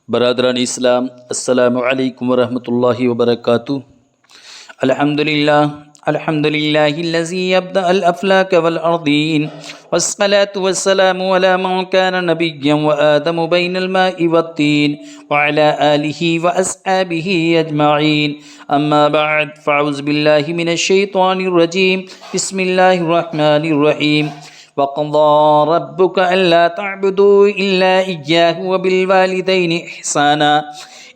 برادران اسلام، السلام علیکم ورحمۃ اللہ وبرکاتہ۔ الحمد للہ الذی ابدأ الافلاک والارضین والصلاة والسلام علی من کان نبیا وآدم بین الماء والطین وعلی آلہ واصحابہ اجمعین، اما بعد فاعوذ باللہ من الشیطان الرجیم، بسم اللہ الرحمن الرحیم۔ وَقَضَىٰ رَبُّكَ أَلَّا تَعْبُدُوا إِلَّا إِيَّاهُ وَبِالْوَالِدَيْنِ إِحْسَانًا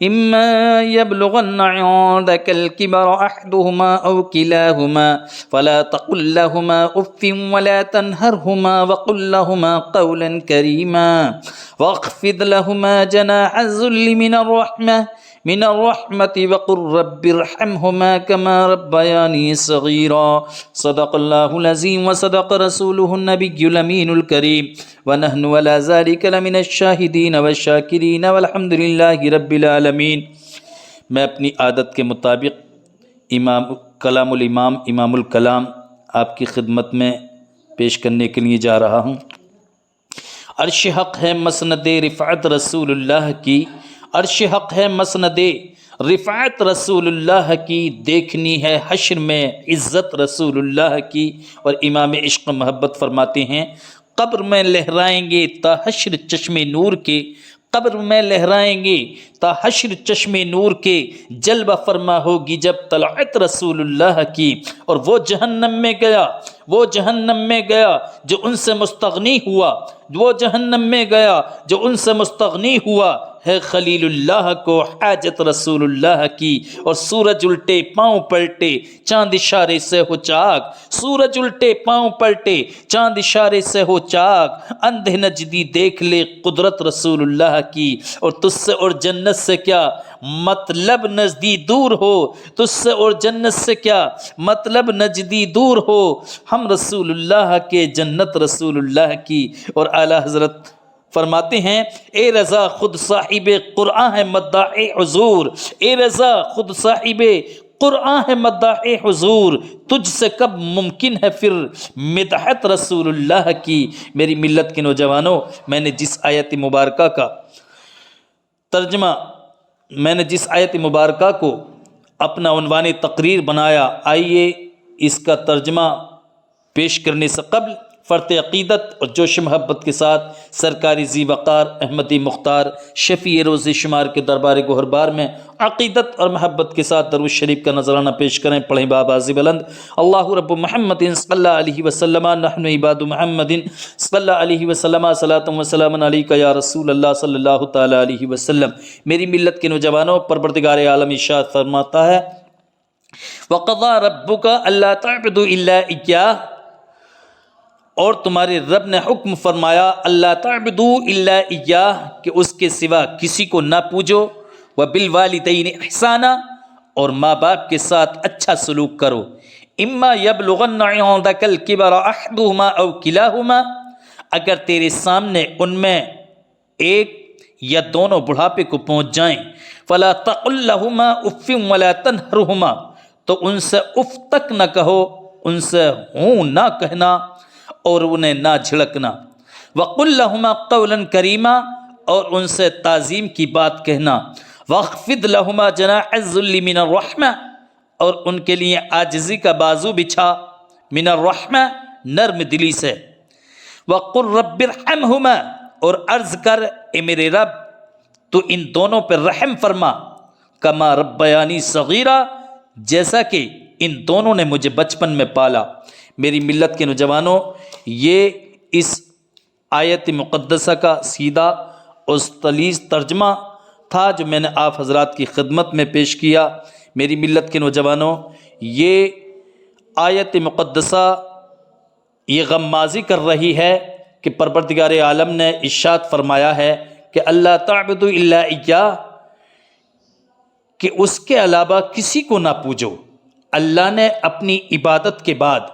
إِمَّا يَبْلُغَنَّ عِندَكَ الْكِبَرَ أَحَدُهُمَا أَوْ كِلَاهُمَا فَلَا تَقُل لَّهُمَا أُفٍّ وَلَا تَنْهَرْهُمَا وَقُل لَّهُمَا قَوْلًا كَرِيمًا وَاخْفِضْ لَهُمَا جَنَاحَ الذُّلِّ من الرحمة وقل رب ارحمهما كما ربياني صغيرا۔ صدق الله العظيم وصدق رسوله النبي الأمين الكريم، ونحن على ذلك لمن الشاهدين والشاكرين والحمد لله رب العالمين۔ میں اپنی عادت کے مطابق کلام الامام امام الکلام آپ کی خدمت میں پیش کرنے کے لیے جا رہا ہوں۔ عرش حق ہے مسند رفعت رسول اللہ کی، عرش حق ہے مسند رفعت رسول اللہ کی، دیکھنی ہے حشر میں عزت رسول اللہ کی۔ اور امام عشق محبت فرماتے ہیں، قبر میں لہرائیں گے تا حشر چشم نور کے، قبر میں لہرائیں گے تا حشر چشم نور کے، جلوہ فرما ہوگی جب طلعت رسول اللہ کی۔ اور وہ جہنم میں گیا، وہ جہنم میں گیا جو ان سے مستغنی ہوا، وہ جہنم میں گیا جو ان سے مستغنی ہوا ہے خلیل اللہ کو حاجت رسول اللہ کی۔ اور سورج الٹے پاؤں پلٹے چاند اشارے سے ہو چاک، سورج الٹے پاؤں پلٹے چاند اشارے سے ہو چاک، اندھے نجدی دیکھ لے قدرت رسول اللہ کی۔ اور تجھ سے اور جنت سے کیا مطلب نزدی دور ہو، تجھ سے اور جنت سے کیا مطلب نجدی دور ہو، ہم رسول اللہ کے جنت رسول اللہ کی۔ اور اعلیٰ حضرت فرماتے ہیں، اے رضا خود صاحب قرآن ہے مداح حضور، اے رضا خود صاحب قرآن ہے مداح حضور، تجھ سے کب ممکن ہے پھر مدحت رسول اللہ کی۔ میری ملت کے نوجوانوں، میں نے جس آیت مبارکہ کا ترجمہ، میں نے جس آیت مبارکہ کو اپنا عنوان تقریر بنایا، آئیے اس کا ترجمہ پیش کرنے سے قبل فرط عقیدت اور جوش محبت کے ساتھ سرکاری ذی وقار احمدی مختار شفیع روز شمار کے دربار گوہربار میں عقیدت اور محبت کے ساتھ درود شریف کا نذرانہ پیش کریں۔ پڑھیں بآواز بلند، اللہ رب محمد صلی اللہ علیہ وسلم، نحن عباد محمد صلی اللہ علیہ وسلم، صلاۃ و سلام علیک یا رسول اللہ صلی اللہ تعالی علیہ وسلم۔ میری ملت کے نوجوانوں، پروردگار عالم ارشاد فرماتا ہے، وَقَضَىٰ رَبُّكَ أَلَّا تَعْبُدُوا إِلَّا إِيَّاهُ، اور تمہارے رب نے حکم فرمایا اللہ تعبدوا الا ایاہ، کہ اس کے سوا کسی کو نہ پوجو، وبالوالدین احسانا، اور ماں باپ کے ساتھ اچھا سلوک کرو، اما یبلغن عندک الکبر احدہما او کلاہما، اگر تیرے سامنے ان میں ایک یا دونوں بڑھاپے کو پہنچ جائیں، فلا تقل لہما اف ولا تنہرہما، تو ان سے اف تک نہ کہو، ان سے ہوں نہ کہنا اور انہیں نہ جھڑکنا، وَقُلْ لَهُمَا قَوْلًا كَرِيمًا، اور ان سے تعظیم کی بات کہنا، وَاخْفِضْ لَهُمَا جَنَاحَ الذُّلِّ مِنَ الرَّحْمَةِ، اور ان کے لیے عاجزی کا بازو بچھا، من الرحمہ نرم دلی سے، وَقُلْ رَبِّ ارْحَمْهُمَا، اور عرض کر اے میرے رب تو ان دونوں پر رحم فرما، کما ربیانی صغیرا، جیسا کہ ان دونوں نے مجھے بچپن میں پالا۔ میری ملت کے نوجوانوں، یہ اس آیت مقدسہ کا سیدھا اور سلیس ترجمہ تھا جو میں نے آپ حضرات کی خدمت میں پیش کیا۔ میری ملت کے نوجوانوں، یہ آیت مقدسہ یہ غمازی کر رہی ہے کہ پروردگار عالم نے ارشاد فرمایا ہے کہ اللہ تعبدوا الا ایاہ، کہ اس کے علاوہ کسی کو نہ پوجو۔ اللہ نے اپنی عبادت کے بعد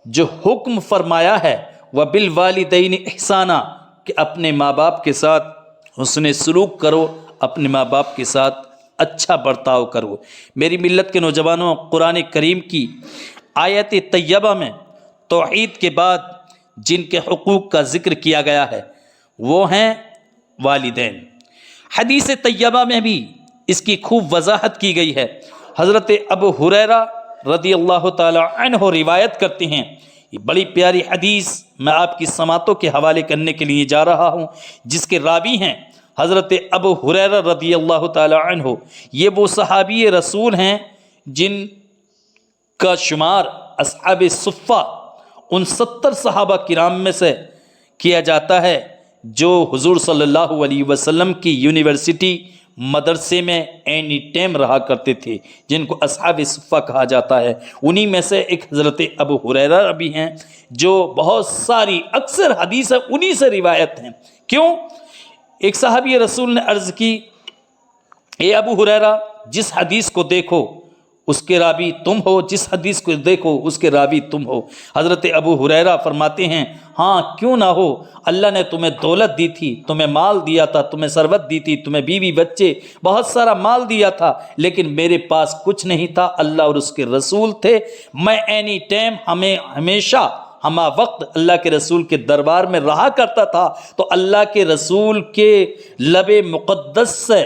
جو حکم فرمایا ہے وَبِالْوَالِدَيْنِ احسانا، کہ اپنے ماں باپ کے ساتھ حسن سلوک کرو، اپنے ماں باپ کے ساتھ اچھا برتاؤ کرو۔ میری ملت کے نوجوانوں، قرآن کریم کی آیت طیبہ میں توحید کے بعد جن کے حقوق کا ذکر کیا گیا ہے وہ ہیں والدین۔ حدیث طیبہ میں بھی اس کی خوب وضاحت کی گئی ہے۔ حضرت ابو ہریرہ رضی اللہ تعالی عنہ روایت کرتے ہیں، یہ بڑی پیاری حدیث میں آپ کی سماعتوں کے حوالے کرنے کے لیے جا رہا ہوں، جس کے راوی ہیں حضرت ابو ہریرہ رضی اللہ تعالی عنہ۔ یہ وہ صحابی رسول ہیں جن کا شمار اصحاب صفہ ان 70 صحابہ کرام میں سے کیا جاتا ہے جو حضور صلی اللہ علیہ وسلم کی یونیورسٹی مدرسے میں اینی ٹائم رہا کرتے تھے، جن کو اصحاب صفہ کہا جاتا ہے۔ انہی میں سے ایک حضرت ابو ہریرہ بھی ہیں جو بہت ساری اکثر حدیث انہی سے روایت ہیں۔ کیوں؟ ایک صحابی رسول نے عرض کی، اے ابو ہریرہ، جس حدیث کو دیکھو اس کے راوی تم ہو، جس حدیث کو دیکھو اس کے راوی تم ہو۔ حضرت ابو ہریرہ فرماتے ہیں، ہاں کیوں نہ ہو، اللہ نے تمہیں دولت دی تھی، تمہیں مال دیا تھا، تمہیں ثروت دی تھی، تمہیں بیوی بچے بہت سارا مال دیا تھا، لیکن میرے پاس کچھ نہیں تھا، اللہ اور اس کے رسول تھے۔ میں اینی ٹائم ہمیشہ ہما وقت اللہ کے رسول کے دربار میں رہا کرتا تھا، تو اللہ کے رسول کے لب مقدس سے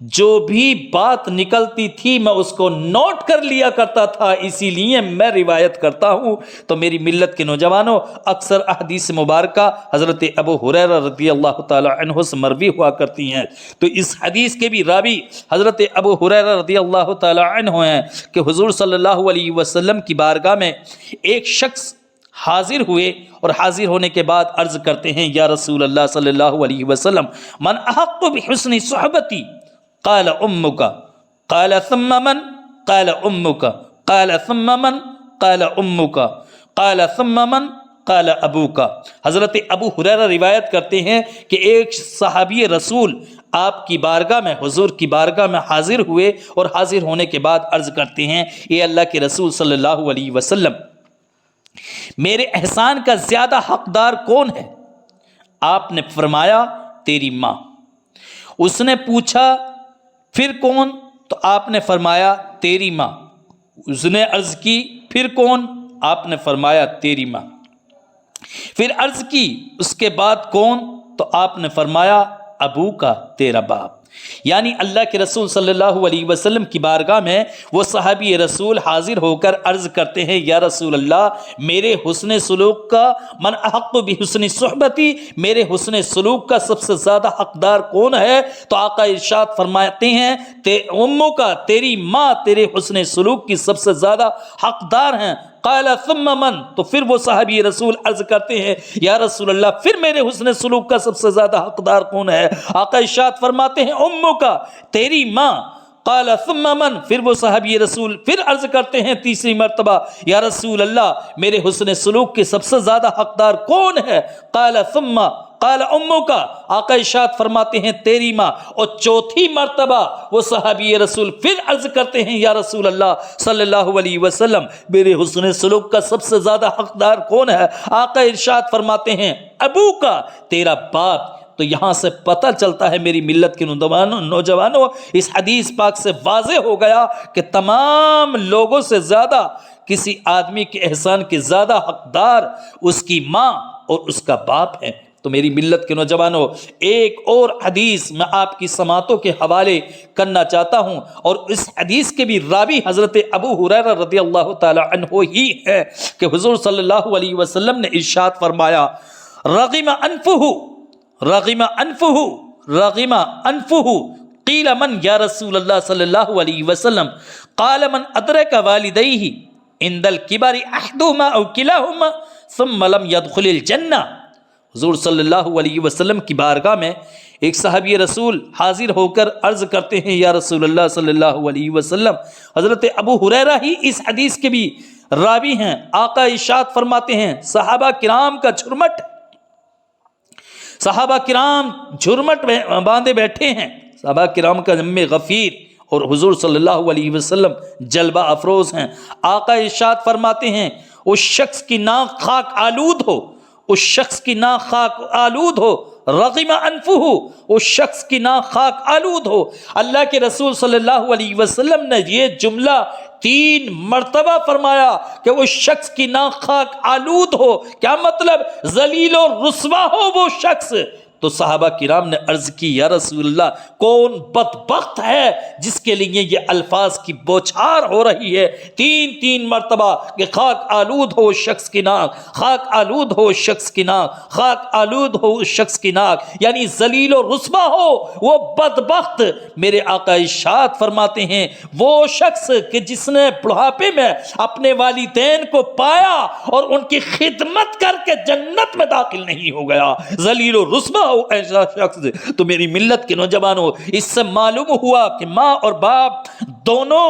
جو بھی بات نکلتی تھی میں اس کو نوٹ کر لیا کرتا تھا، اسی لیے میں روایت کرتا ہوں۔ تو میری ملت کے نوجوانوں، اکثر احادیث مبارکہ حضرت ابو ہریرہ رضی اللہ تعالی عنہ سے مروی ہوا کرتی ہیں۔ تو اس حدیث کے بھی راوی حضرت ابو ہریرہ رضی اللہ تعالی عنہ ہیں کہ حضور صلی اللہ علیہ وسلم کی بارگاہ میں ایک شخص حاضر ہوئے، اور حاضر ہونے کے بعد عرض کرتے ہیں، یا رسول اللہ صلی اللہ علیہ وسلم، من احق بحسن صحبتی؟ قال امک، قال ثم من؟ قال امک، قال ثم من؟ قال امک، قال ثم من؟ قال ابوک۔ حضرت ابو ہریرہ روایت کرتے ہیں کہ ایک صحابی رسول آپ کی بارگاہ میں، حضور کی بارگاہ میں حاضر ہوئے، اور حاضر ہونے کے بعد عرض کرتے ہیں، اے اللہ کے رسول صلی اللہ علیہ وسلم، میرے احسان کا زیادہ حقدار کون ہے؟ آپ نے فرمایا، تیری ماں۔ اس نے پوچھا، پھر کون؟ تو آپ نے فرمایا، تیری ماں۔ اس نے عرض کی، پھر کون؟ آپ نے فرمایا، تیری ماں۔ پھر عرض کی، اس کے بعد کون؟ تو آپ نے فرمایا، ابو کا، تیرا باپ۔ یعنی اللہ کے رسول صلی اللہ علیہ وسلم کی بارگاہ میں وہ صحابی رسول حاضر ہو کر عرض کرتے ہیں، یا رسول اللہ، میرے حسن سلوک کا، من احق بحسن صحبتی، میرے حسن سلوک کا سب سے زیادہ حقدار کون ہے؟ تو آقا ارشاد فرماتے ہیں، امو کا، تیری ماں تیرے حسن سلوک کی سب سے زیادہ حقدار ہیں۔ قال ثم من؟ تو پھر وہ صحابی رسول عرض کرتے ہیں، یا رسول اللہ، پھر میرے حسن سلوک کا سب سے زیادہ حقدار کون ہے؟ آقا ارشاد فرماتے ہیں، امو کا، تیری ماں۔ قال ثم من؟ پھر وہ صحابی رسول پھر عرض کرتے ہیں تیسری مرتبہ، یا رسول اللہ، میرے حسن سلوک کے سب سے زیادہ حقدار کون ہے؟ قال ثم، قال امو کا، آقا ارشاد فرماتے ہیں، تیری ماں۔ اور چوتھی مرتبہ وہ صحابی رسول پھر عرض کرتے ہیں، یا رسول اللہ صلی اللہ علیہ وسلم، میرے حسن سلوک کا سب سے زیادہ حقدار کون ہے؟ آقا ارشاد فرماتے ہیں، ابو کا، تیرا باپ۔ تو یہاں سے پتہ چلتا ہے میری ملت کے نوجوانوں، اس حدیث پاک سے واضح ہو گیا کہ تمام لوگوں سے زیادہ کسی آدمی کے احسان کے زیادہ حقدار اس کی ماں اور اس کا باپ ہے۔ تو میری ملت کے نوجوانوں، ایک اور حدیث میں آپ کی سماعتوں کے حوالے کرنا چاہتا ہوں، اور اس حدیث کے بھی راوی حضرت ابو ہریرہ رضی اللہ تعالی عنہ ہی ہے کہ حضور صلی اللہ علیہ وسلم نے ارشاد فرمایا، رغم انفہ، رغم انفہ، رغم انفہ، قیل من یا رسول اللہ صلی اللہ علیہ وسلم؟ قال من ادرک والدیہ عند الکبر احدہما او کلاہما ثم لم يدخل الجنہ۔ حضور صلی اللہ علیہ وسلم کی بارگاہ میں ایک صحابی رسول حاضر ہو کر عرض کرتے ہیں، یا رسول اللہ صلی اللہ علیہ وسلم، حضرت ابو ہریرہ ہی اس حدیث کے بھی راوی ہیں۔ آقا ارشاد فرماتے ہیں، صحابہ کرام کا جھرمٹ، صحابہ کرام جھرمٹ باندھے بیٹھے ہیں، صحابہ کرام کا ذم غفیر، اور حضور صلی اللہ علیہ وسلم جلوہ افروز ہیں۔ آقا ارشاد فرماتے ہیں، اس شخص کی ناک خاک آلود ہو، اس شخص کی ناک خاک آلود ہو، رغم انفہ، اس شخص کی ناک خاک آلود ہو۔ اللہ کے رسول صلی اللہ علیہ وسلم نے یہ جملہ 3 مرتبہ فرمایا کہ اس شخص کی ناک خاک آلود ہو۔ کیا مطلب؟ ذلیل و رسوا ہو وہ شخص۔ تو صحابہ کرام نے عرض کی یا رسول اللہ کون بدبخت ہے جس کے لیے یہ الفاظ کی بوچھار ہو رہی ہے 3 مرتبہ کہ خاک آلود ہو اس شخص کی ناک، خاک آلود ہو اس شخص کی ناک، خاک آلود ہو اس شخص کی ناک، یعنی ذلیل و رسوا ہو وہ بدبخت۔ میرے آقا ارشاد فرماتے ہیں وہ شخص کہ جس نے بڑھاپے میں اپنے والدین کو پایا اور ان کی خدمت کر کے جنت میں داخل نہیں ہو گیا، ذلیل و رسوا ہو ایسا شخص۔ تو میری ملت کے نوجوانوں، اس سے معلوم ہوا کہ ماں اور باپ دونوں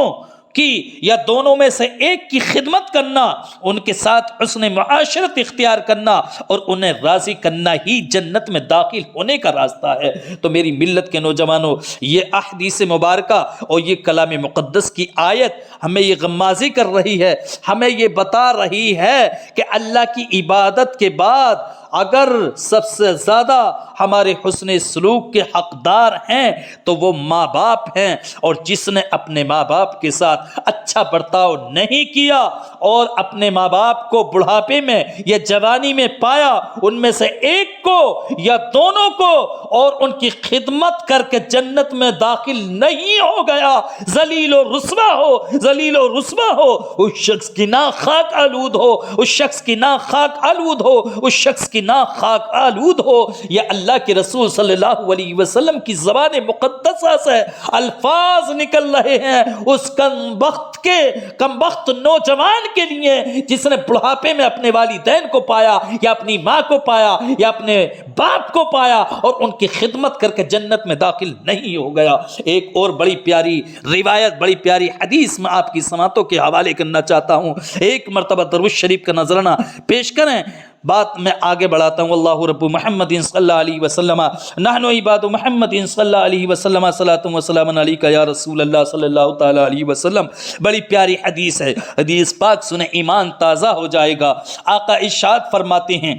کی یا دونوں میں سے ایک کی خدمت کرنا، ان کے ساتھ حسن معاشرت اختیار کرنا اور انہیں راضی کرنا ہی جنت میں داخل ہونے کا راستہ ہے۔ تو میری ملت کے نوجوانوں، یہ احادیث مبارکہ اور یہ کلام مقدس کی آیت ہمیں یہ غمازی کر رہی ہے، ہمیں یہ بتا رہی ہے کہ اللہ کی عبادت کے بعد اگر سب سے زیادہ ہمارے حسن سلوک کے حقدار ہیں تو وہ ماں باپ ہیں، اور جس نے اپنے ماں باپ کے ساتھ اچھا برتاؤ نہیں کیا اور اپنے ماں باپ کو بڑھاپے میں یا جوانی میں پایا، ان میں سے ایک کو یا دونوں کو، اور ان کی خدمت کر کے جنت میں داخل نہیں ہو گیا، ذلیل و رسوا ہو، ذلیل و رسوا ہو، اس شخص کی ناک خاک آلود ہو، اس شخص کی ناک خاک آلود ہو، اس شخص کی ناک خاک آلود ہو۔ یہ اللہ کے رسول صلی اللہ علیہ وسلم کی زبان مقدسہ سے الفاظ نکل رہے ہیں اس کم بخت نوجوان کے لیے جس نے بڑھاپے میں اپنے والدین کو پایا یا اپنی ماں کو پایا یا اپنے باپ کو پایا اور ان کی خدمت کر کے جنت میں داخل نہیں ہو گیا۔ ایک اور بڑی پیاری روایت، بڑی پیاری حدیث میں آپ کی سماعتوں کے حوالے کرنا چاہتا ہوں۔ ایک مرتبہ درود شریف کا نذرانہ پیش کریں، بات میں آگے بڑھاتا ہوں۔ اللہ رب محمد صلی اللہ علیہ وسلم نحن عباد محمد صلی اللہ علیہ وسلم صلاۃ و سلام علیک یا رسول اللہ صلی اللہ تعالی علیہ وسلم۔ بڑی پیاری حدیث ہے، حدیث پاک سنیں ایمان تازہ ہو جائے گا۔ آقا ارشاد فرماتے ہیں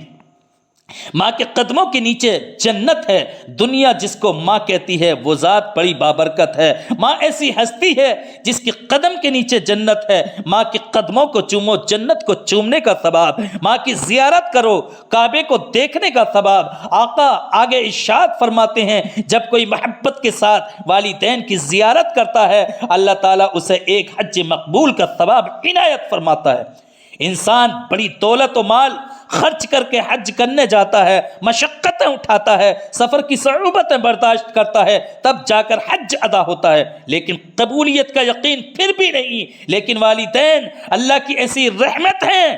ماں کے قدموں کے نیچے جنت ہے، دنیا جس کو ماں کہتی ہے وہ ذات بڑی بابرکت ہے۔ ماں ایسی ہستی ہے جس کے قدم کے نیچے جنت ہے، ماں کے قدموں کو چومو، جنت کو چومنے کا ثواب، ماں کی زیارت کرو، کعبے کو دیکھنے کا ثواب۔ آقا آگے ارشاد فرماتے ہیں جب کوئی محبت کے ساتھ والدین کی زیارت کرتا ہے اللہ تعالیٰ اسے ایک حج مقبول کا ثواب عنایت فرماتا ہے۔ انسان بڑی دولت و مال خرچ کر کے حج کرنے جاتا ہے، مشقتیں اٹھاتا ہے، سفر کی صعوبتیں برداشت کرتا ہے، تب جا کر حج ادا ہوتا ہے، لیکن قبولیت کا یقین پھر بھی نہیں۔ لیکن والدین اللہ کی ایسی رحمت ہیں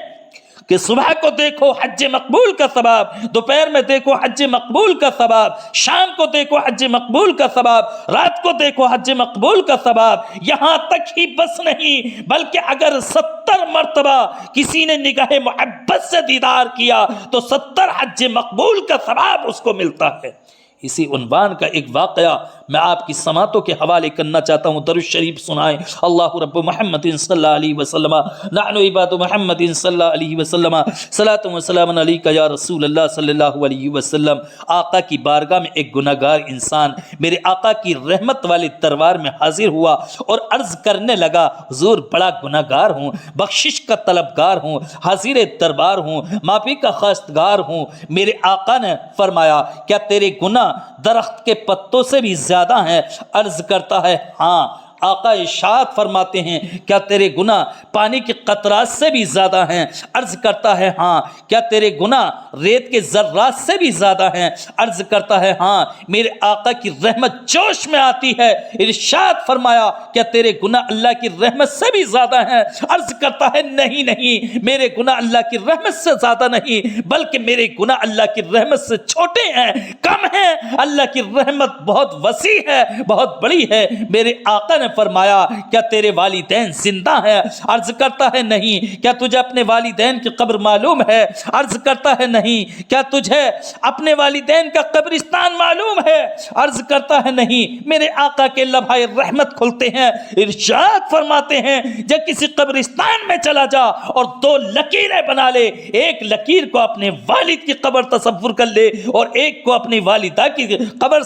کہ صبح کو دیکھو حج مقبول کا ثواب، دوپہر میں دیکھو حج مقبول کا ثواب، شام کو دیکھو حج مقبول کا ثواب، رات کو دیکھو حج مقبول کا ثواب۔ یہاں تک ہی بس نہیں بلکہ اگر 70 مرتبہ کسی نے نگاہ محبت سے دیدار کیا تو 70 حج مقبول کا ثواب اس کو ملتا ہے۔ اسی عنوان کا ایک واقعہ میں آپ کی سماعتوں کے حوالے کرنا چاہتا ہوں، درود شریف سنائیں۔ اللہ رب محمد صلی اللہ علیہ وسلم نحن عباد محمد صلی اللہ علیہ وسلم صلاۃ و سلام علیک یا رسول اللہ صلی اللہ علیہ وسلم۔ آقا کی بارگاہ میں ایک گناہگار انسان میرے آقا کی رحمت والے دربار میں حاضر ہوا اور عرض کرنے لگا حضور بڑا گناہگار ہوں، بخشش کا طلبگار ہوں، حاضر دربار ہوں، معافی کا خواستگار ہوں۔ میرے آقا نے فرمایا کیا تیرے گناہ درخت کے پتوں سے بھی زیادہ ہیں؟ عرض کرتا ہے ہاں۔ آقا ارشاد فرماتے ہیں کیا تیرے گناہ پانی کے قطرات سے بھی زیادہ ہیں؟ عرض کرتا ہے ہاں۔ کیا تیرے گناہ ریت کے ذرات سے بھی زیادہ ہیں؟ عرض کرتا ہے ہاں۔ میرے آقا کی رحمت جوش میں آتی ہے، ارشاد فرمایا کیا تیرے گناہ اللہ کی رحمت سے بھی زیادہ ہیں؟ عرض کرتا ہے نہیں نہیں، میرے گناہ اللہ کی رحمت سے زیادہ نہیں بلکہ میرے گناہ اللہ کی رحمت سے چھوٹے ہیں، کم ہیں۔ اللہ کی رحمت بہت وسیع ہے، بہت بڑی ہے۔ میرے آقا نے فرمایا کیا تیرے والدین زندہ ہیں؟ عرض کرتا ہے نہیں۔ کیا تجھے اپنے والدین کی قبر معلوم ہے؟ عرض کرتا ہے نہیں۔ کیا تجھے اپنے والدین کا قبرستان معلوم ہے؟ عرض کرتا ہے نہیں۔ میرے آقا کے لبھائے رحمت کھلتے ہیں، ارشاد فرماتے ہیں جب کسی قبرستان میں چلا جا اور 2 لکیریں بنا لے، ایک لکیر کو اپنے والد کی قبر تصور کر لے اور ایک کو اپنی والدہ کی قبر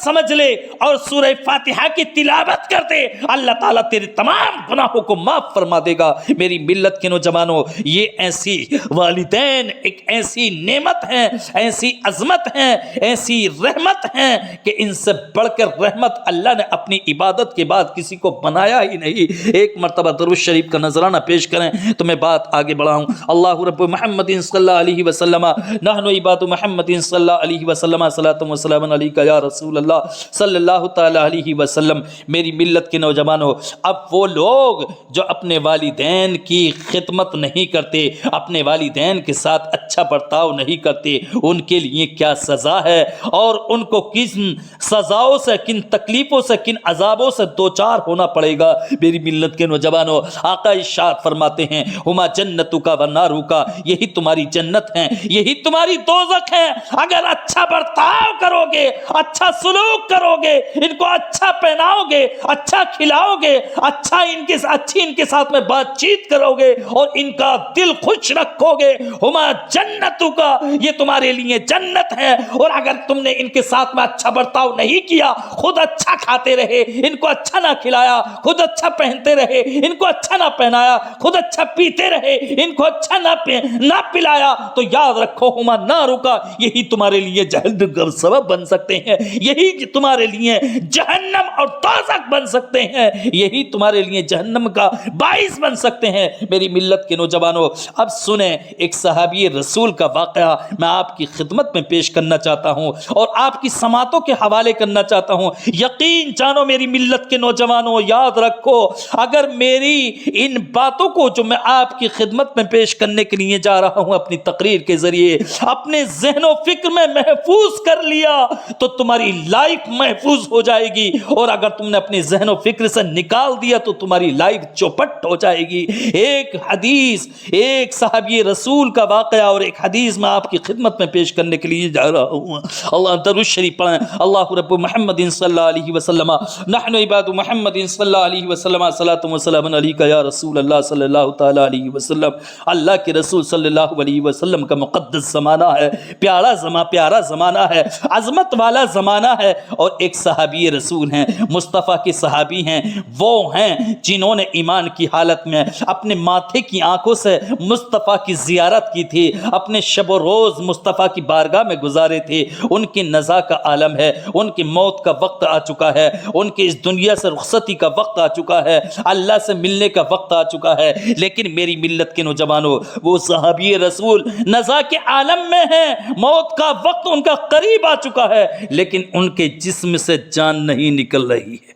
سمجھ لے اور سورہ فاتحہ فاتحہ کی تلاوت کر دے، اللہ تعالیٰ تیرے تمام گناہوں کو معاف فرما دے گا۔ میری ملت کے نوجوانوں، یہ ایسی والدین ایک ایسی نعمت ہیں، ایسی عظمت ہیں، ایسی رحمت ہیں کہ ان سے بڑھ کر رحمت اللہ نے اپنی عبادت کے بعد کسی کو بنایا ہی نہیں۔ ایک مرتبہ درود شریف کا نذرانہ پیش کریں تو میں بات آگے بڑھاؤں۔ اللہ رب محمد صلی اللہ علیہ وسلم نحن عباد محمد صلی اللہ علیہ وسلم صلاۃ و سلام علیک یا رسول اللہ صلی اللہ تعالی علیہ وسلم۔ میری ملت کے نوجوانوں، اب وہ لوگ جو اپنے والدین کی خدمت نہیں کرتے، اپنے والدین کے ساتھ اچھا برتاؤ نہیں کرتے، ان کے لیے کیا سزا ہے اور ان کو کن سزاؤں سے، کن تکلیفوں سے، کن عذابوں سے دوچار ہونا پڑے گا۔ میری ملت کے نوجوانوں، آقا ارشاد فرماتے ہیں ہما جنتک و نارک، یہی تمہاری جنت ہے، یہی تمہاری دوزخ ہے۔ اگر اچھا برتاؤ کرو گے، اچھا سلوک کرو گے، ان کو اچھا پہناؤ گے، اچھا کھلاؤ گے، اچھی ان کے ساتھ میں بات چیت کرو گے اور ان کا دل خوش رکھو گے، ہما جنتک، یہ تمہارے لیے جنت ہے۔ اور اگر تم نے ان کے ساتھ میں اچھا برتاؤ نہیں کیا، خود اچھا کھاتے رہے، ان کو اچھا نہ کھلایا، خود اچھا پہنتے رہے، ان کو اچھا نہ پہنایا، خود اچھا پیتے رہے، ان کو اچھا نہ پلایا، تو یاد رکھو ہما نارک، یہی تمہارے لیے جہنم کا سبب بن سکتے ہیں، یہی تمہارے لیے جہنم اور دوزخ بن سکتے ہیں، یہی تمہارے لیے جہنم کا باعث بن سکتے ہیں۔ میری ملت کے نوجوانوں، اب سنیں ایک صحابی رسول کا واقعہ میں آپ کی خدمت میں پیش کرنا چاہتا ہوں اور آپ کی سماعتوں کے حوالے کرنا چاہتا ہوں۔ یقین جانو میری ملت کے نوجوانوں، یاد رکھو، اگر میری ان باتوں کو جو میں آپ کی خدمت میں پیش کرنے کے لیے جا رہا ہوں اپنی تقریر کے ذریعے اپنے ذہن و فکر میں محفوظ کر لیا تو تمہاری لائف محفوظ ہو جائے گی، اور اگر تم نے اپنے ذہن و فکر سے نکال دیا تو تمہاری لائف چوپٹ ہو جائے گی۔ ایک حدیث، ایک صحابی رسول کا واقعہ اور ایک حدیث میں آپ کی خدمت میں پیش کرنے کے لیے جا رہا ہوں۔ اللہ درود شریف پڑھیں۔ اللہ رب محمد صلی اللہ علیہ وسلم نحن عباد محمد صلی اللہ علیہ وسلم صلاۃ و سلام علیک یا رسول اللہ صلی اللہ تعالی علیہ وسلم۔ اللہ کے رسول صلی اللہ علیہ وسلم کا مقدس زمانہ ہے، پیارا زمانہ ہے، عظمت والا زمانہ ہے، اور ایک صحابی رسول ہیں، مصطفیٰ کے صحابی ہیں، وہ ہیں جنہوں نے ایمان کی حالت میں اپنے ماتھے کی آنکھوں سے مصطفیٰ کی زیارت کی تھی، اپنے شب و روز مصطفیٰ کی بارگاہ میں گزارے تھے۔ ان کی نزا کا عالم ہے، ان کی موت کا وقت آ چکا ہے، ان کی اس دنیا سے رخصتی کا وقت آ چکا ہے، اللہ سے ملنے کا وقت آ چکا ہے، لیکن میری ملت کے نوجوانوں، وہ صحابی رسول نزا کے عالم میں ہیں، موت کا وقت ان کا قریب آ چکا ہے، لیکن ان کے جسم سے جان نہیں نکل رہی ہے۔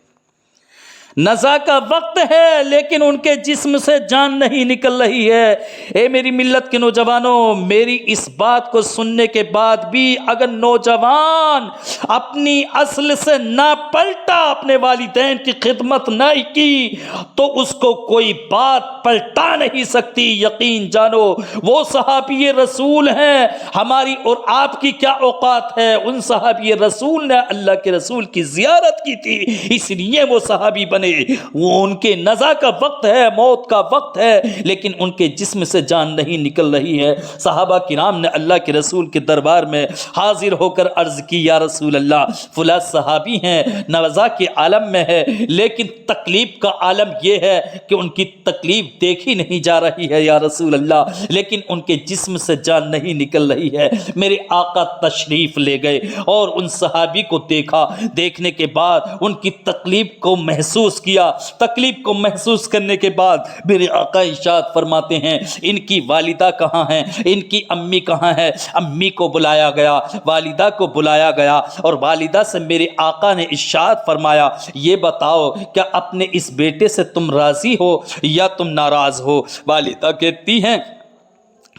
نزا کا وقت ہے لیکن ان کے جسم سے جان نہیں نکل رہی ہے۔ اے میری ملت کے نوجوانوں، میری اس بات کو سننے کے بعد بھی اگر نوجوان اپنی اصل سے نہ پلٹا، اپنے والدین کی خدمت نہ کی، تو اس کو کوئی بات پلٹا نہیں سکتی۔ یقین جانو وہ صحابی رسول ہیں، ہماری اور آپ کی کیا اوقات ہے؟ ان صحابی رسول نے اللہ کے رسول کی زیارت کی تھی، اس لیے وہ صحابی بنے۔ وہ ان کے نزا کا وقت ہے، موت کا وقت ہے، لیکن ان کے جسم سے جان نہیں نکل رہی ہے۔ صحابہ کرام نے اللہ کے رسول کے دربار میں حاضر ہو کر عرض کی، یا رسول اللہ، فلاں صحابی ہیں، نزا کے عالم میں ہے، لیکن تکلیف کا عالم یہ ہے کہ ان کی تکلیف دیکھی نہیں جا رہی ہے یا رسول اللہ، لیکن ان کے جسم سے جان نہیں نکل رہی ہے۔ میرے آقا تشریف لے گئے اور ان صحابی کو دیکھا، دیکھنے کے بعد ان کی تکلیف کو محسوس کیا۔ تکلیف کو محسوس کرنے کے بعد میرے آقا ارشاد فرماتے ہیں، ان کی والدہ کہاں ہیں؟ ان کی امی کہاں ہے؟ امی کو بلایا گیا، والدہ کو بلایا گیا، اور والدہ سے میرے آقا نے ارشاد فرمایا، یہ بتاؤ کیا اپنے اس بیٹے سے تم راضی ہو یا تم ناراض ہو؟ والدہ کہتی ہیں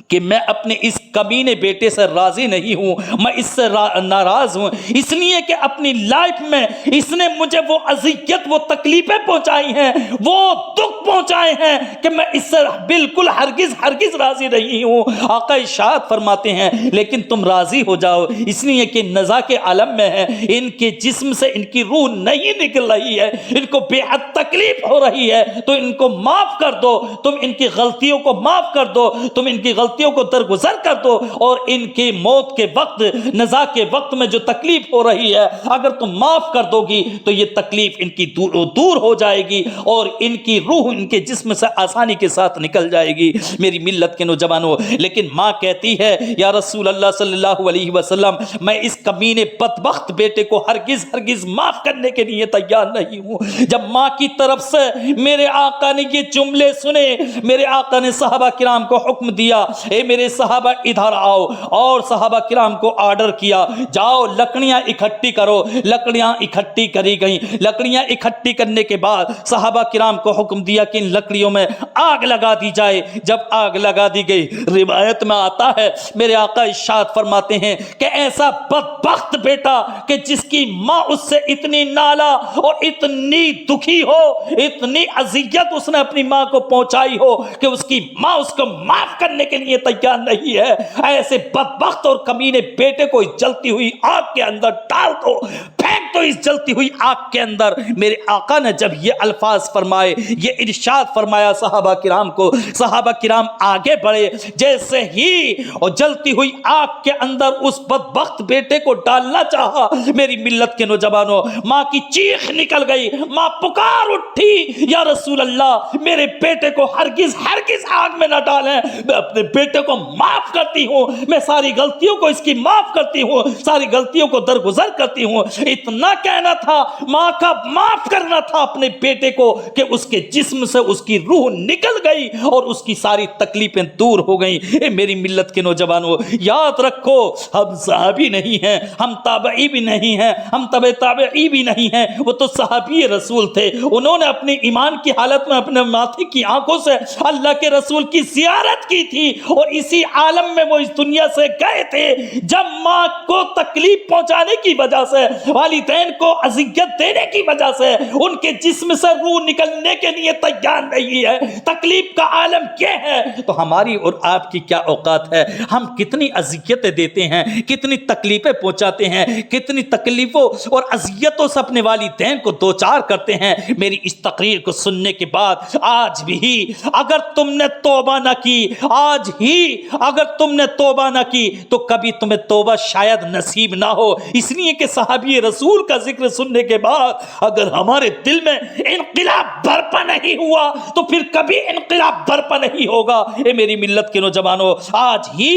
کہ میں اپنے اس کمینے بیٹے سے راضی نہیں ہوں، میں اس سے ناراض ہوں، اس لیے کہ اپنی لائف میں اس نے مجھے وہ اذیت، وہ تکلیفیں پہنچائی ہیں، وہ دکھ پہنچائے ہیں کہ میں اس سے بالکل ہرگز راضی نہیں ہوں۔ آقا ارشاد فرماتے ہیں لیکن تم راضی ہو جاؤ، اس لیے کہ نزا کے عالم میں ہے، ان کے جسم سے ان کی روح نہیں نکل رہی ہے، ان کو بے حد تکلیف ہو رہی ہے، تو ان کو معاف کر دو، تم ان کی غلطیوں کو معاف کر دو، تم ان کی غلطیوں کو درگزر کر دو، اور ان کی موت کے وقت، نزا کے وقت میں جو تکلیف ہو رہی ہے اگر تم معاف کر دو گی تو یہ تکلیف ان کی دور ہو جائے گی اور ان کی روح ان کے جسم سے آسانی کے ساتھ نکل جائے گی۔ میری ملت کے نوجوانوں، لیکن ماں کہتی ہے یا رسول اللہ صلی اللہ علیہ وسلم میں اس کمینے بدبخت بیٹے کو ہرگز ہرگز معاف کرنے کے لیے تیار نہیں ہوں۔ جب ماں کی طرف سے میرے آقا نے یہ جملے سنے، میرے آقا نے صحابہ کرام کو حکم دیا، اے میرے صحابہ ادھر آؤ، اور صحابہ کرام کو آرڈر کیا جاؤ لکڑیاں اکٹھی کرو۔ لکڑیاں اکٹھی کری گئیں۔ لکڑیاں اکٹھی کرنے کے بعد صحابہ کرام کو حکم دیا کہ ان لکڑیوں میں آگ لگا دی جائے۔ جب آگ لگا دی گئی، روایت میں آتا ہے میرے آقا ارشاد فرماتے ہیں کہ ایسا بدبخت بیٹا کہ جس کی ماں اس سے اتنی نالا اور اتنی دکھی ہو، اتنی اذیت اس نے اپنی ماں کو پہنچائی ہو کہ اس کی ماں اس کو معاف کرنے کے لیے تیار نہیں ہے، ایسے بدبخت اور کمینے بیٹے کو اس جلتی ہوئی آگ کے اندر ڈال دو، پھینک دو اس جلتی ہوئی آگ کے اندر۔ میرے آقا نے جب یہ الفاظ فرمائے، یہ ارشاد فرمایا صحابہ کرام کو، صحابہ کرام آگے بڑھے۔ جیسے ہی اور جلتی ہوئی آگ کے اندر اس بدبخت بیٹے کو ڈالنا چاہا، میری ملت کے نوجوانوں، ماں کی چیخ نکل گئی، ماں پکار اٹھی یا رسول اللہ میرے بیٹے کو ہرگز ہرگز آگ میں نہ ڈالیں، میں اپنے بیٹے کو معاف کرتی ہوں، میں ساری غلطیوں کو اس کی معاف کرتی ہوں، ساری غلطیوں کو درگزر کرتی ہوں۔ اتنا کہنا تھا، ماں کا معاف کرنا تھا اپنے بیٹے کو کہ اس کے جسم سے اس کی روح نکل گئی اور اس کی ساری تکلیفیں دور ہو گئیں۔ اے میری ملت کے نوجوانوں، یاد رکھو ہم صحابی نہیں ہیں، ہم تابعی بھی نہیں ہیں، ہم تبع تابعی بھی نہیں ہیں، وہ تو صحابی رسول تھے۔ انہوں نے اپنی ایمان کی حالت میں اپنے ماتھے کی آنکھوں سے اللہ کے رسول کی زیارت کی تھی، اور اسی عالم میں وہ اس دنیا سے گئے تھے جب ماں کو تکلیف پہنچانے کی وجہ سے، والدین کو اذیت دینے کی وجہ سے ان کے جسم سے روح نکلنے کے لیے تیار نہیں ہے۔ تکلیف کا عالم یہ ہے تو ہماری اور آپ کی کیا اوقات ہے؟ ہم کتنی اذیتیں دیتے ہیں، کتنی تکلیفیں پہنچاتے ہیں، کتنی تکلیفوں اور اذیتوں سے اپنے والدین کو دوچار کرتے ہیں۔ میری اس تقریر کو سننے کے بعد آج بھی اگر تم نے توبہ نہ کی، آج ہی اگر تم نے توبہ نہ کی تو کبھی تمہیں توبہ شاید نصیب نہ ہو۔ اس لیے کہ صحابی رسول کا ذکر سننے کے بعد اگر ہمارے دل میں انقلاب برپا نہیں ہوا تو پھر کبھی انقلاب برپا نہیں ہوگا۔ اے میری ملت کے نوجوانوں، آج ہی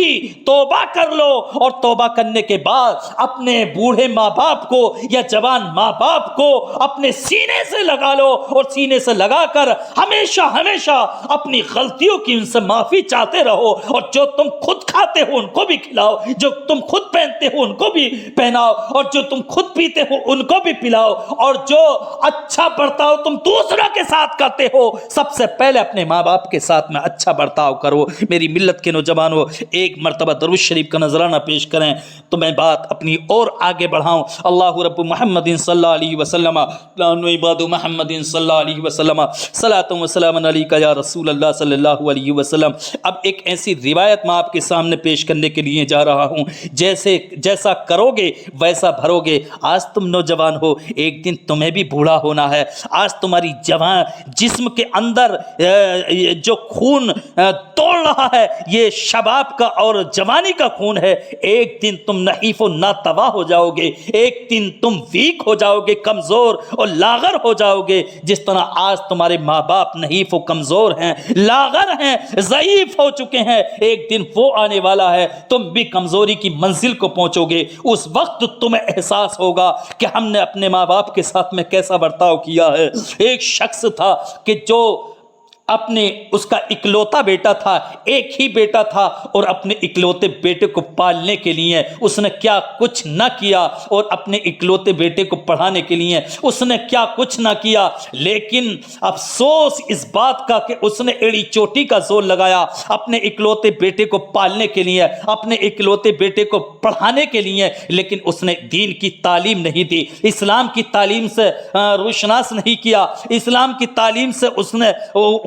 توبہ کر لو، اور توبہ کرنے کے بعد اپنے بوڑھے ماں باپ کو یا جوان ماں باپ کو اپنے سینے سے لگا لو، اور سینے سے لگا کر ہمیشہ ہمیشہ اپنی غلطیوں کی ان سے معافی چاہتے رہو، اور جو تم خود کھاتے ہو ان کو بھی کھلاؤ، جو تم خود پہنتے ہو ان کو بھی پہناؤ، اور جو تم خود پیتے ہو ان کو بھی پلاؤ، اور جو اچھا برتاؤ تم دوسروں کے ساتھ کرتے ہو سب سے پہلے اپنے ماں باپ کے ساتھ میں اچھا برتاؤ کرو۔ میری ملت کے نوجوانوں، ایک مرتبہ درود شریف کا نذرانہ پیش کریں تو میں بات اپنی اور آگے بڑھاؤں۔ اللہ رب محمد صلی اللہ علیہ وسلم عباد محمد صلی اللہ علیہ وسلم صلاۃ و سلام علیک یا رسول اللہ صلی اللہ علیہ وسلم۔ اب ایک ایسی روایت میں آپ کے سامنے پیش کرنے کے لیے جا رہا ہوں، جیسا کرو گے ویسا بھرو گے۔ آج تم نوجوان ہو، ایک دن تمہیں بھی بوڑھا ہونا ہے۔ آج تمہاری جوان جسم کے اندر جو خون دوڑ رہا ہے یہ شباب کا اور جوانی کا خون ہے۔ ایک دن تم نحیف و ناتواں ہو جاؤ گے، ایک دن تم ویک ہو جاؤ گے، کمزور اور لاغر ہو جاؤ گے۔ جس طرح آج تمہارے ماں باپ نحیف و کمزور ہیں، لاغر ہیں، ضعیف ہو چکے ہیں، ایک دن وہ آنے والا ہے تم بھی کمزوری کی منزل کو پہنچو گے۔ اس وقت تمہیں احساس ہوگا کہ ہم نے اپنے ماں باپ کے ساتھ میں کیسا برتاؤ کیا ہے۔ ایک شخص تھا کہ جو اپنے اس کا اکلوتا بیٹا تھا، ایک ہی بیٹا تھا، اور اپنے اکلوتے بیٹے کو پالنے کے لیے اس نے کیا کچھ نہ کیا، اور اپنے اکلوتے بیٹے کو پڑھانے کے لیے اس نے کیا کچھ نہ کیا، لیکن افسوس اس بات کا کہ اس نے ایڑی چوٹی کا زور لگایا اپنے اکلوتے بیٹے کو پالنے کے لیے، اپنے اکلوتے بیٹے کو پڑھانے کے لیے، لیکن اس نے دین کی تعلیم نہیں دی، اسلام کی تعلیم سے روشناس نہیں کیا، اسلام کی تعلیم سے اس نے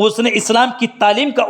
اس نے اسلام کی تعلیم کا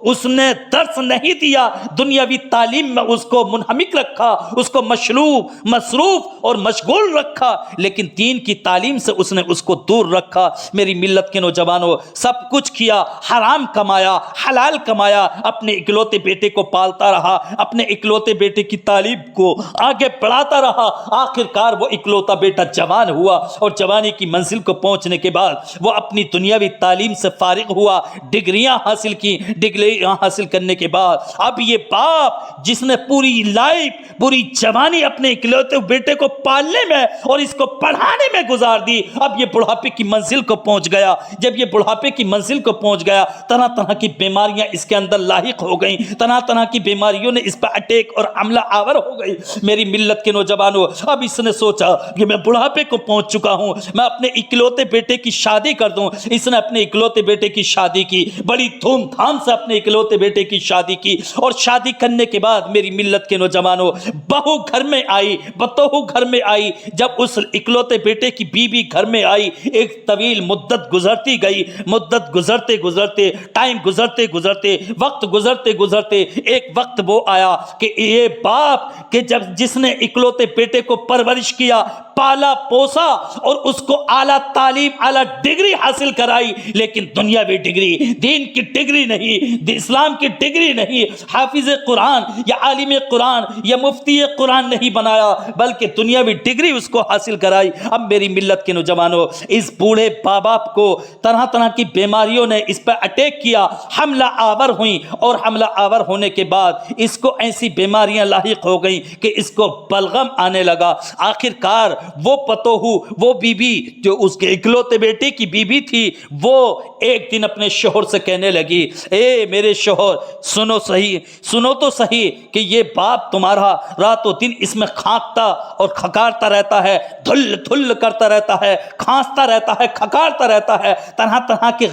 اس نے درس نہیں دیا، دنیاوی تعلیم میں اس کو منہمک رکھا، اس کو مصروف اور مشغول رکھا، لیکن دین کی تعلیم سے اس نے اس کو دور رکھا۔ میری ملت کے نوجوانوں، سب کچھ کیا، حرام کمایا، حلال کمایا، اپنے اکلوتے بیٹے کو پالتا رہا، اپنے اکلوتے بیٹے کی تعلیم کو آگے بڑھاتا رہا۔ آخر کار وہ اکلوتا بیٹا جوان ہوا، اور جوانی کی منزل کو پہنچنے کے بعد وہ اپنی دنیاوی تعلیم سے فارغ ہوا، ڈگریاں حاصل کی۔ ڈگریاں حاصل کرنے کے بعد اب یہ باپ جس نے پوری لائف، پوری جوانی اپنے اکلوتے بیٹے کو پالنے میں اور اس کو پڑھانے میں گزار دی، اب یہ بڑھاپے کی منزل کو پہنچ گیا۔ جب یہ بڑھاپے کی منزل کو پہنچ گیا، طرح طرح کی بیماریاں اس کے اندر لاحق ہو گئیں، طرح طرح کی بیماریوں نے اس پر اٹیک اور حملہ آور ہو گئی۔ میری ملت کے نوجوانوں، اب اس نے سوچا کہ میں بڑھاپے کو پہنچ چکا ہوں، میں اپنے اکلوتے بیٹے کی شادی کر دوں۔ اس نے اپنے اکلوتے بیٹے کی شادی کی، بڑی دھوم دھام سے اپنے اکلوتے بیٹے کی شادی کی، اور شادی کرنے کے بعد میری ملت کے نوجوانوں، بہو گھر میں آئی، بتوہو گھر میں آئی۔ جب اس اکلوتے بیٹے کی بیوی گھر میں آئی، ایک طویل مدت گزرتی گئی، مدت گزرتے گزرتے، ٹائم گزرتے گزرتے، وقت گزرتے گزرتے، ایک وقت وہ آیا کہ یہ باپ کہ جس نے اکلوتے بیٹے کو پرورش کیا، پالا پوسا اور اس کو اعلیٰ تعلیم، اعلیٰ ڈگری حاصل کرائی، لیکن دنیاوی ڈگری، دین کی ڈگری نہیں، اسلام کی ڈگری نہیں، حافظ قرآن یا عالم قرآن یا مفتی قرآن نہیں بنایا، بلکہ دنیاوی ڈگری اس کو حاصل کرائی۔ اب میری ملت کے نوجوانوں، اس بوڑھے باپ کو طرح طرح کی بیماریوں نے اس پر اٹیک کیا، حملہ آور ہوئیں، اور حملہ آور ہونے کے بعد اس کو ایسی بیماریاں لاحق ہو گئیں کہ اس کو بلغم آنے لگا۔ آخر کار وہ پتوہو، وہ بیوی جو اس کے اکلوتے بیٹے کی بیوی تھی، وہ ایک دن اپنے شوہر سے کہنے لگی، اے میرے شوہر، سنو تو صحیح کہ یہ باپ تمہارا رات و دن اس میں کھانکتا اور کھکارتا رہتا ہے، دھل کرتا رہتا ہے، کھانستا رہتا ہے، کھکارتا رہتا ہے، طرح طرح کی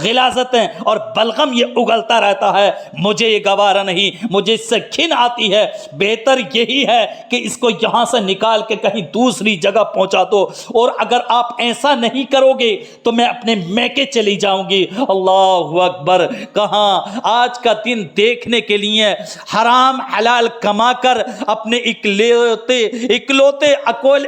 غلاظتیں اور بلغم یہ اگلتا رہتا ہے، مجھے یہ گوارا نہیں، مجھے اس سے گھن آتی ہے، بہتر یہی ہے کہ اس کو یہاں سے نکال کے کہیں دوسری جگہ پہنچا دو، اور اگر آپ ایسا نہیں کرو گے تو میں اپنے میکے چلی جاؤں گی۔ اللہ اکبر! کہاں آج کا دن دیکھنے کے لیے حرام حلال کما کر اپنے اکلوتے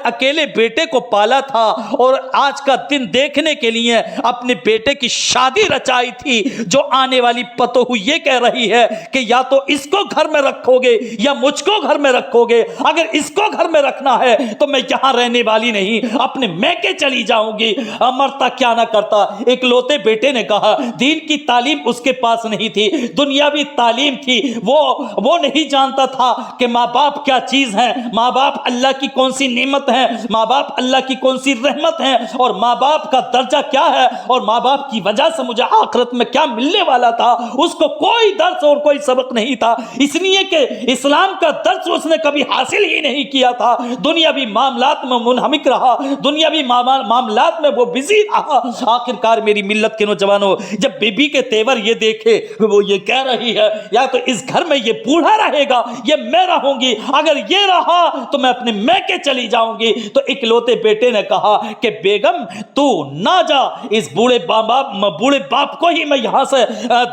اکیلے بیٹے کو پالا تھا، اور آج کا دن دیکھنے کے لیے اپنے بیٹے کی شادی رچائی تھی، جو آنے والی پتوہو یہ کہہ رہی ہے کہ یا تو اس کو گھر میں رکھو گے یا مجھ کو گھر میں رکھو گے، اگر اس کو گھر میں رکھنا ہے تو میں یہاں رہنے والی نہیں، اپنے میکے چلی جاؤں گی۔ مرتا کیا نہ کرتا، اکلوتے بیٹے نے کہا، دین کی تعلیم اس کے پاس نہیں تھی، دنیاوی تعلیم تھی، وہ نہیں جانتا تھا کہ ماں باپ کیا چیز ہیں، ماں باپ اللہ کی کون سی نعمت ہیں، ماں باپ اللہ کی کون سی رحمت ہیں، اور ماں باپ کا درجہ کیا ہے، اور ماں باپ کی وجہ سے مجھے آخرت میں کیا ملنے والا تھا۔ اس کو کوئی درس اور کوئی سبق نہیں تھا، اس لیے کہ اسلام کا درس اس نے کبھی حاصل ہی نہیں کیا تھا، دنیاوی معاملات میں منہمک رہا، دنیاوی معاملات میں وہ بزی رہا۔ آخر کار میری ملت کے نوجوانوں، جب بیوی کے تیور یہ دیکھے، وہ یہ کہہ رہی ہے یا تو اس گھر میں یہ بوڑھا رہے گا یا میں رہوں گی، اگر یہ رہا تو میں اپنے میکے چلی جاؤں گی۔ تو اکلوتے بیٹے نے کہا کہ بیگم تو نہ جا، اس بوڑھے باپ کو ہی میں یہاں سے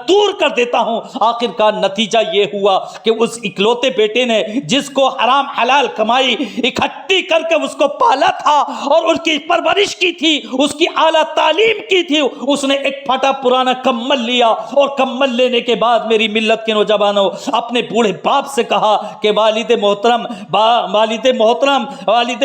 دور کر دیتا ہوں۔ آخر کار نتیجہ یہ ہوا کہ اس اکلوتے بیٹے نے جس کو حرام حلال کمائی اکٹھی کر کے اس کو پالا تھا اور اس کی پرورش کی تھی، اس کی اعلیٰ تعلیم کی تھی، اس نے ایک پھٹا پرانا کمل لیا، اور کمل لینے کے بعد میری ملت کے نوجوانوں اپنے بوڑھے باپ سے کہا کہ والد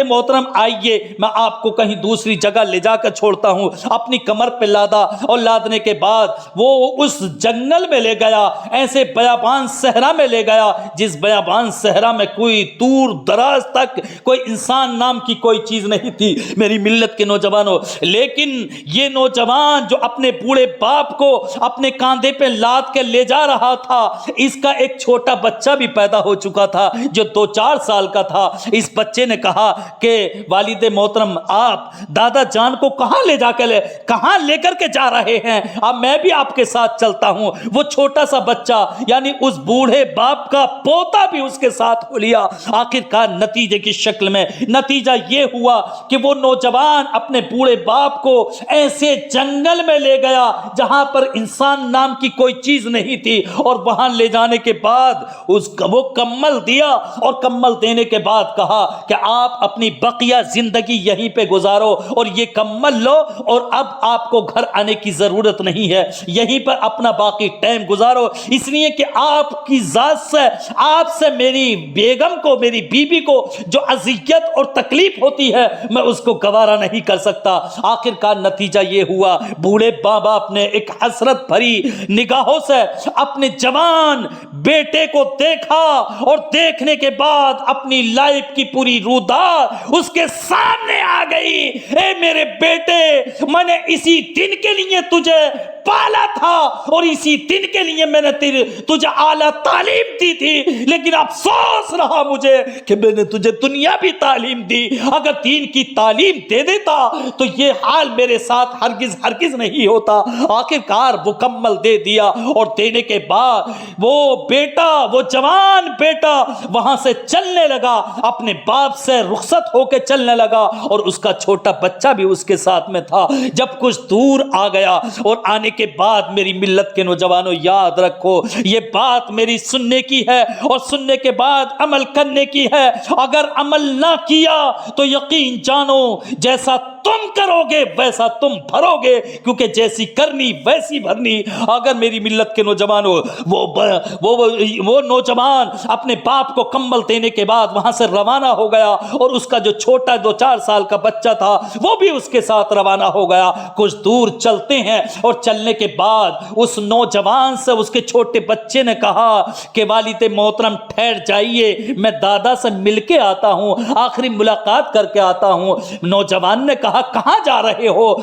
محترم آئیے، میں آپ کو کہیں دوسری جگہ لے جا کر چھوڑتا ہوں۔ اپنی کمر پہ لادا، اور لادنے کے بعد وہ اس جنگل میں لے گیا، ایسے بیابان صحرا میں لے گیا جس بیابان صحرا میں کوئی دور دراز تک کوئی انسان نام کی کوئی چیز نہیں تھی میری ملت کے نوجوانوں۔ لیکن یہ نوجوان جو اپنے بوڑھے باپ کو اپنے کاندھے پہ لاد کے لے جا رہا تھا، اس کا ایک چھوٹا بچہ بھی پیدا ہو چکا تھا جو 2-4 سال کا تھا۔ اس بچے نے کہا کہ والد محترم، آپ دادا جان کو کہاں لے کر کے جا رہے ہیں؟ اب میں بھی آپ کے ساتھ چلتا ہوں۔ وہ چھوٹا سا بچہ یعنی اس بوڑھے باپ کا پوتا بھی اس کے ساتھ ہو لیا۔ آخر کار نتیجے کی شکل میں نتیجہ یہ ہوا کہ وہ نوجوان اپنے بوڑھے باپ کو ایسے جنگل میں لے گیا جہاں پر انسان نام کی کوئی چیز نہیں تھی، اور وہاں لے جانے کے بعد اس کو وہ کمل دیا، اور کمل دینے کے بعد کہا کہ آپ اپنی بقیہ زندگی یہیں پہ گزارو اور یہ کمل لو، اور اب آپ کو گھر آنے کی ضرورت نہیں ہے، یہیں پر اپنا باقی ٹائم گزارو، اس لیے کہ آپ کی ذات سے، آپ سے میری بیگم کو، میری بیوی کو جو اذیت اور تکلیف ہوتی ہے میں اس کو گوارا نہیں کر سکتا۔ آخر کا نتیجہ یہ ہوا، بوڑھے ماں باپ نے ایک حسرت بھری نگاہوں سے اپنے جوان بیٹے کو دیکھا، اور دیکھنے کے بعد اپنی لائف کی پوری رودات اس کے سامنے آ گئی۔ اے میرے بیٹے، میں نے اسی دن کے لیے تجھے پالا تھا، اور اسی دن کے لیے میں نے تجھے اعلیٰ تعلیم دی تھی، لیکن افسوس رہا مجھے کہ میں نے تجھے دنیا بھی تعلیم دی۔ اگر دین کی تعلیم دے دیتا تو یہ حال میرے ساتھ ہرگز ہرگز نہیں ہوتا۔ آخرکار مکمل دے دیا، اور دینے کے بعد وہ بیٹا، وہ جوان بیٹا وہاں سے چلنے لگا، اپنے باپ سے رخصت ہو کے چلنے لگا، اور اس کا چھوٹا بچہ بھی اس کے ساتھ میں تھا۔ جب کچھ دور آ گیا، اور آنے کے بعد میری ملت کے نوجوانوں یاد رکھو، یہ بات میری سننے کی ہے، اور سننے کے بعد عمل کرنے کی ہے۔ اگر عمل نہ کیا تو یقین جانو جیسا تم کرو گے ویسا تم بھرو گے، کیونکہ جیسی کرنی ویسی بھرنی۔ اگر میری ملت کے نوجوانوں، وہ نوجوان اپنے باپ کو کمبل دینے کے بعد وہاں سے روانہ ہو گیا، اور اس کا جو چھوٹا 2-4 سال کا بچہ تھا وہ بھی اس کے ساتھ روانہ ہو گیا۔ کچھ دور چلتے ہیں، اور چلنے کے بعد اس نوجوان سے اس کے چھوٹے بچے نے کہا کہ والد محترم ٹھہر جائیے، میں دادا سے مل کے آتا ہوں، آخری ملاقات کر کے آتا ہوں۔ نوجوان نے کہا کہاں جا رہے ہو؟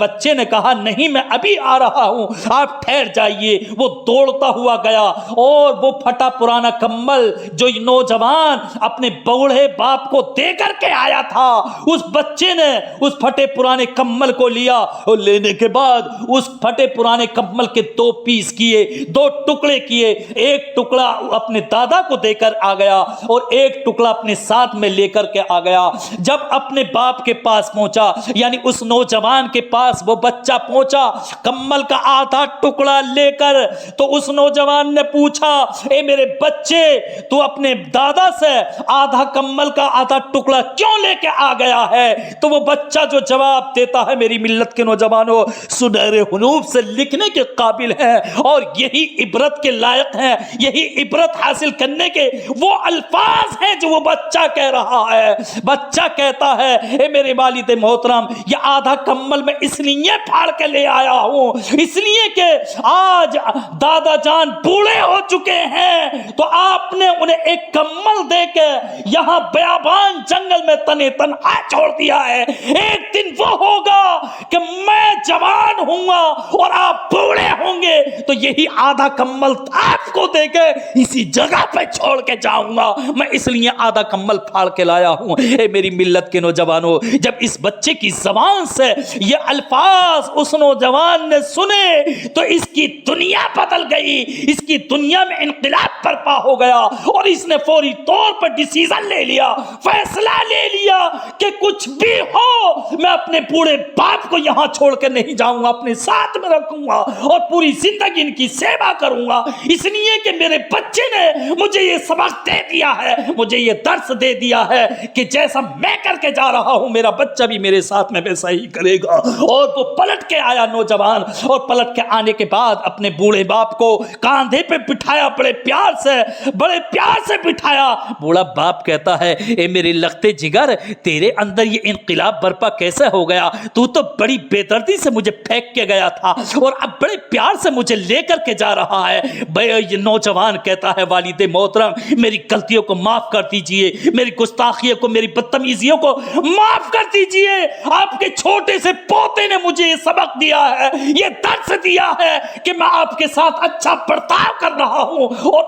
بچے نے کہا نہیں، میں ابھی آ رہا ہوں، آپ ٹھہر جائیے۔ وہ دوڑتا ہوا گیا، اور وہ پھٹا پرانا کمبل جو نوجوان اپنے بوڑھے باپ کو دے کر کے آیا تھا، اس بچے نے اس پھٹے پرانے کمبل کو لیا، اور لینے کے بعد اس پھٹے پرانے کمبل کے 2 پیس کیے، 2 ٹکڑے کیے، ایک ٹکڑا اپنے دادا کو دے کر آ گیا، اور ایک ٹکڑا اپنے ساتھ میں لے کر کے آ گیا۔ جب اپنے باپ کے پاس پہنچا، یعنی اس نوجوان کے پاس وہ بچہ پہنچا کمبل کا آدھا ٹکڑا لے کر، تو اس نوجوان نے پوچھا اے میرے بچے، تو اپنے دادا سے آدھا کمبل کا آدھا ٹکڑا کیوں لے کے آ گیا ہے؟ تو وہ بچہ جو جواب دیتا ہے، میری ملت کے نوجوانوں، سنہرے حروف سے لکھنے کے قابل ہے، اور یہی عبرت کے لائق ہیں، یہی عبرت حاصل کرنے کے وہ الفاظ ہیں جو وہ بچہ کہہ رہا ہے۔ بچہ کہتا ہے اے میرے والد محترم، یہ آدھا کمبل میں اس لیے پھاڑ کے لے آیا ہوں، اس لیے کہ آج دادا جان بوڑھے ہو چکے ہیں، تو آپ نے انہیں ایک کمبل دے کے یہاں بیابان جنگل میں تنے تنہا چھوڑ دیا ہے۔ ایک دن وہ ہوگا کہ میں جوان ہوں گا اور آپ بوڑھے ہوں گے، تو یہی آدھا کمبل آپ کو دے کے اسی جگہ پہ چھوڑ کے جاؤں گا، میں اس لیے آدھا کمبل پھاڑ کے لایا ہوں۔ اے میری ملت کے نوجوانوں، جب اس بچے کی زبان سے یہ الفاظ اس نوجوان نے سنے تو اس کی دنیا بدل گئی، اس کی دنیا میں انقلاب برپا ہو گیا، اور اس نے فوری طور پر ڈیسیژن لے لیا، فیصلہ لے لیا کہ کچھ بھی ہو میں اپنے بوڑھے باپ کو یہاں چھوڑ کے نہیں جاؤں گا، اپنے ساتھ میں رکھوں گا اور پوری زندگی ان کی سیوا کروں گا، اس لیے کہ میرے بچے نے مجھے یہ سبق دے دیا ہے، مجھے یہ درس دے دیا ہے کہ جیسا میں کر کے جا رہا ہوں میرا بچہ بھی میرے ساتھ میں ویسا ہی کرے گا۔ اور وہ پلٹ کے آیا نوجوان، اور پلٹ کے آنے کے بعد اپنے بوڑھے باپ کو کاندھے پہ بٹھایا، بڑے پیار سے بٹھایا۔ بوڑھا باپ کہتا ہے اے میرے لختے جگر، تیرے اندر یہ انقلاب برپا کیسے ہو گیا؟ تو بڑی بے دردی سے مجھے پھینک کے گیا تھا، اور اب بڑے پیار سے مجھے لے کر کے جا رہا ہے۔ یہ نوجوان کہتا ہے والد محترم، میری غلطیوں کو معاف کر دیجئے، میری گستاخیوں کو، میری بدتمیزیوں کو معاف کر دیجئے۔ آپ کے چھوٹے سے پوتے نے مجھے یہ سبق دیا ہے، یہ درس دیا ہے کہ میں آپ کے ساتھ اچھا برتاؤ کر رہا ہوں، اور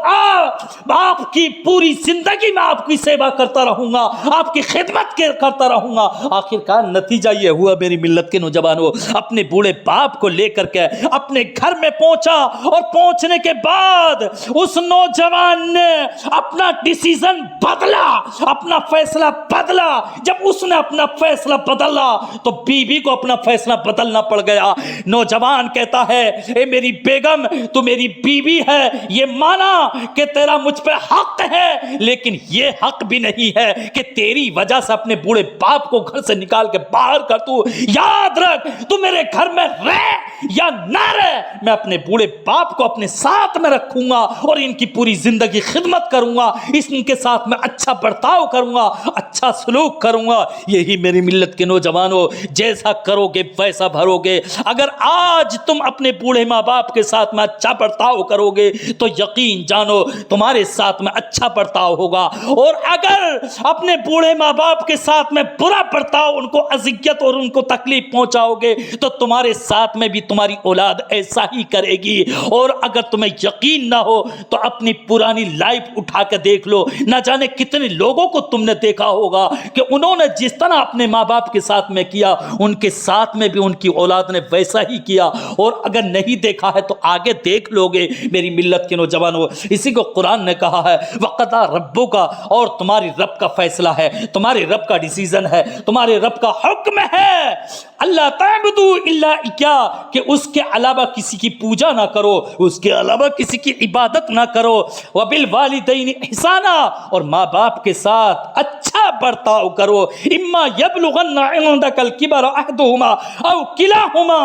آپ کی پوری زندگی میں آپ کی سیوا کرتا رہوں گا، آپ کی خدمت کرتا رہوں گا۔ آخرکار نتیجہ یہ ہوا میری ملت کے نوجوانوں، اپنے بوڑھے باپ کو لے کر کے اپنے گھر میں پہنچا، اور پہنچنے کے بعد اس نوجوان نے اپنا ڈیسیژن بدلا، اپنا فیصلہ بدلا۔ جب اس نے اپنا فیصلہ بدل بدلا تو بیوی کو اپنا فیصلہ بدلنا پڑ گیا۔ نوجوان کہتا ہے اے میری بیگم تو میری بیوی ہے، یہ مانا کہ تیرا مجھ پہ حق ہے، لیکن یہ حق بھی نہیں ہے کہ تیری وجہ سے اپنے بوڑھے باپ کو گھر سے نکال کے باہر کر دوں۔ یاد رکھ تو میرے گھر میں رہ یا نہ رہ، میں اپنے بوڑھے باپ کو اپنے ساتھ میں رکھوں گا اور ان کی پوری زندگی خدمت کروں گا، ان کے ساتھ میں اچھا برتاؤ کروں گا، اچھا سلوک کروں گا۔ یہی میری ملت کے نوجوانوں، جیسا کرو گے ویسا بھرو گے۔ اگر آج تم اپنے بوڑھے ماں باپ کے ساتھ میں اچھا برتاؤ کرو گے تو یقین جانو تمہارے ساتھ میں اچھا برتاؤ ہوگا، اور اگر اپنے بوڑھے ماں باپ کے ساتھ میں برا برتاؤ، ان کو اذیت اور ان کو تکلیف پہنچاؤ گے تو تمہارے ساتھ میں بھی تمہاری اولاد ایسا ہی کرے گی۔ اور اگر تمہیں یقین نہ ہو تو اپنی پرانی لائف اٹھا کے دیکھ لو، نہ جانے کتنے لوگوں کو تم نے دیکھا ہوگا کہ انہوں نے جس طرح اپنے ماں باپ کے ساتھ میں کیا، ان کے ساتھ میں بھی ان کی اولاد نے ویسا ہی کیا۔ اور اگر نہیں دیکھا ہے تو آگے دیکھ لو گے میری ملت کے نوجوانوں۔ اسی کو قرآن نے کہا ہے وَقَضَىٰ رَبُّكَ، اور تمہاری رب کا فیصلہ ہے، تمہارے رب کا ڈیسیژن ہے، تمہارے رب کا حکم ہے اللہ تعبدوا الا ایاہ، کہ اس کے علاوہ کسی کی پوجا نہ کرو، اس کے علاوہ کسی کی عبادت نہ کرو، وبالوالدین احسانا، اور ماں باپ کے ساتھ اچھا برتاؤ کرو، اما یبلغن عندک الکبر احدہما او کلاہما،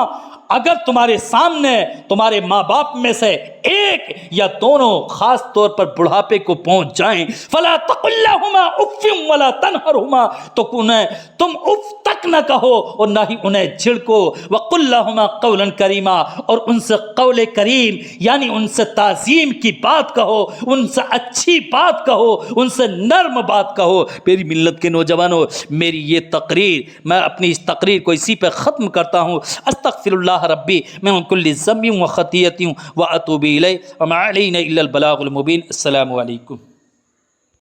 اگر تمہارے سامنے تمہارے ماں باپ میں سے ایک یا دونوں خاص طور پر بڑھاپے کو پہنچ جائیں، فلا تقل لہما اف ولا تنہرہما، تو انہیں تم اف تک نہ کہو اور نہ ہی انہیں جھڑکو، وقل لہما قولا کریما، اور ان سے قول کریم یعنی ان سے تعظیم کی بات کہو، ان سے اچھی بات کہو، ان سے نرم بات کہو۔ میری ملت کے نوجوانوں، میری یہ تقریر، میں اپنی اس تقریر کو اسی پہ ختم کرتا ہوں۔ استغفر اللہ ربی من کل ذنب و خطیئۃ و اتوب الیہ وما علینا الا البلاغ المبین۔ السلام علیکم۔